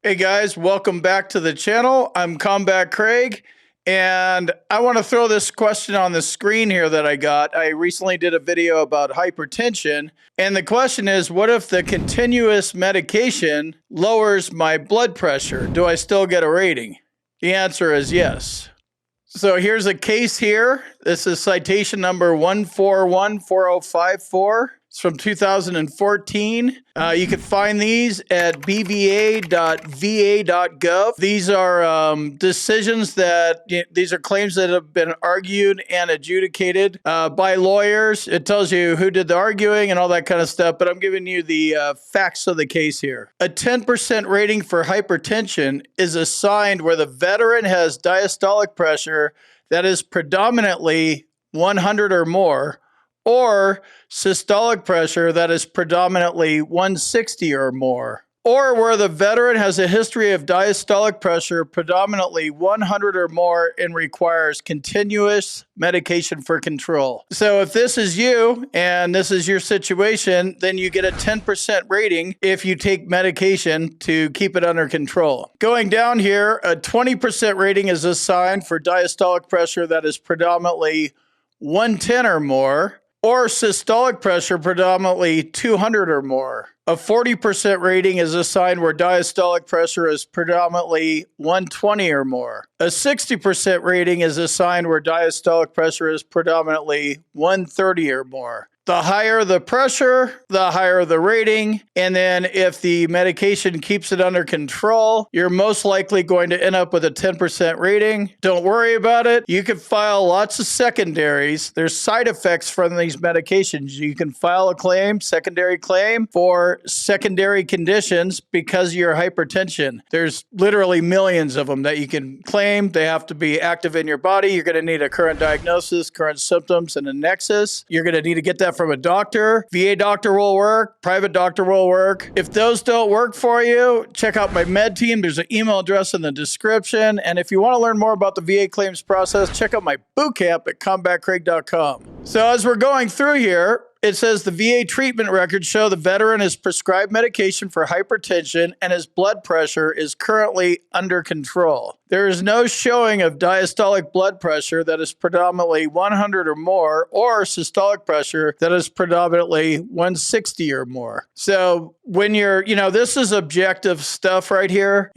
Hey guys, welcome back to the channel. I'm Combat Craig, and I want to throw this question on the screen here that I got. I recently did a video about hypertension, and the question is, what if the continuous medication lowers my blood pressure? Do I still get a rating? The answer is yes. So here's a case here. This is citation number 1414054. It's from 2014. You can find these at bva.va.gov. These are decisions these are claims that have been argued and adjudicated by lawyers. It tells you who did the arguing and all that kind of stuff, but I'm giving you the facts of the case here. A 10% rating for hypertension is assigned where the veteran has diastolic pressure that is predominantly 100 or more, or systolic pressure that is predominantly 160 or more, or where the veteran has a history of diastolic pressure predominantly 100 or more and requires continuous medication for control. So if this is you and this is your situation, then you get a 10% rating if you take medication to keep it under control. Going down here, a 20% rating is assigned for diastolic pressure that is predominantly 110 or more, or systolic pressure predominantly 200 or more. A 40% rating is assigned where diastolic pressure is predominantly 120 or more. A 60% rating is assigned where diastolic pressure is predominantly 130 or more. The higher the pressure, the higher the rating. And then if the medication keeps it under control, you're most likely going to end up with a 10% rating. Don't worry about it. You can file lots of secondaries. There's side effects from these medications. You can file a claim, secondary claim, for secondary conditions because of your hypertension. There's literally millions of them that you can claim. They have to be active in your body. You're going to need a current diagnosis, current symptoms, and a nexus. You're going to need to get that from a doctor. VA doctor will work. Private doctor will work. If those don't work for you, check out my med team. There's an email address in the description. And if you want to learn more about the VA claims process, check out my boot camp at combatcraig.com. So as we're going through here, it says the VA treatment records show the veteran is prescribed medication for hypertension and his blood pressure is currently under control. There is no showing of diastolic blood pressure that is predominantly 100 or more, or systolic pressure that is predominantly 160 or more. So when you're, this is objective stuff right here.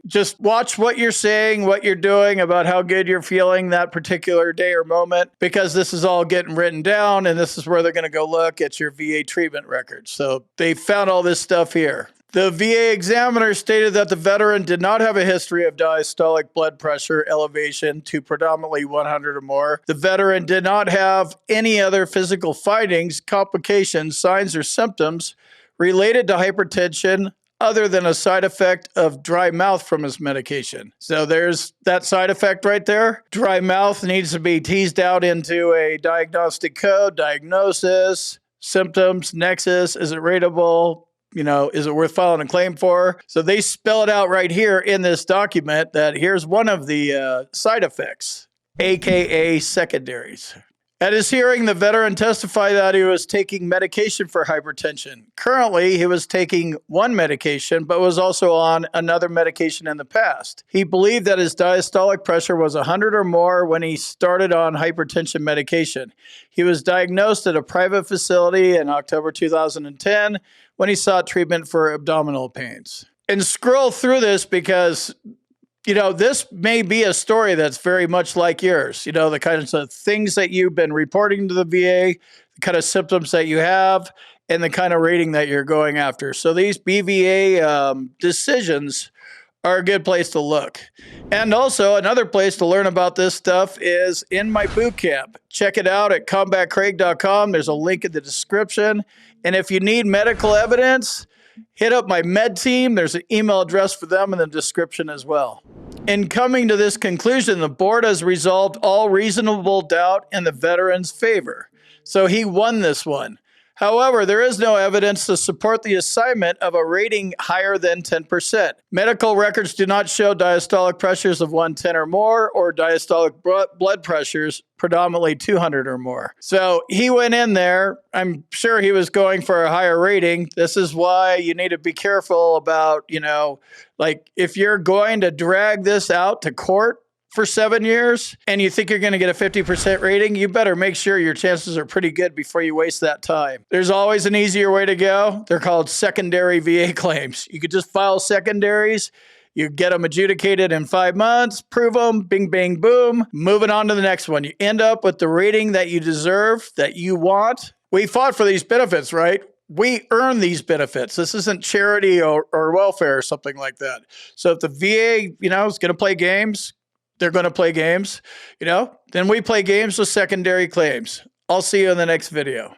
Just watch what you're saying, what you're doing, about how good you're feeling that particular day or moment, because this is all getting written down, and this is where they're going to go look at your VA treatment records. So they found all this stuff here. The VA examiner stated that the veteran did not have a history of diastolic blood pressure elevation to predominantly 100 or more. The veteran did not have any other physical findings, complications, signs, or symptoms related to hypertension other than a side effect of dry mouth from his medication. So there's that side effect right there. Dry mouth needs to be teased out into a diagnostic code, diagnosis, symptoms, nexus, is it rateable? Is it worth filing a claim for? So they spell it out right here in this document that here's one of the side effects, AKA secondaries. At his hearing, the veteran testified that he was taking medication for hypertension. Currently, he was taking one medication, but was also on another medication in the past. He believed that his diastolic pressure was 100 or more when he started on hypertension medication. He was diagnosed at a private facility in October 2010 when he sought treatment for abdominal pains. And scroll through this because this may be a story that's very much like yours. The kinds of things that you've been reporting to the VA, the kind of symptoms that you have, and the kind of rating that you're going after. So these BVA decisions are a good place to look. And also another place to learn about this stuff is in my boot camp. Check it out at combatcraig.com. There's a link in the description. And if you need medical evidence, hit up my med team. There's an email address for them in the description as well. In coming to this conclusion, the board has resolved all reasonable doubt in the veteran's favor. So he won this one. However, there is no evidence to support the assignment of a rating higher than 10%. Medical records do not show diastolic pressures of 110 or more, or diastolic blood pressures predominantly 200 or more. So he went in there. I'm sure he was going for a higher rating. This is why you need to be careful about, like if you're going to drag this out to court for 7 years and you think you're going to get a 50% rating, you better make sure your chances are pretty good before you waste that time. There's always an easier way to go. They're called secondary VA claims. You could just file secondaries. You get them adjudicated in 5 months, prove them, bing, bang, boom, moving on to the next one. You end up with the rating that you deserve, that you want. We fought for these benefits, right? We earn these benefits. This isn't charity or welfare or something like that. So if the VA, is going to play games, they're going to play games, then we play games with secondary claims. I'll see you in the next video.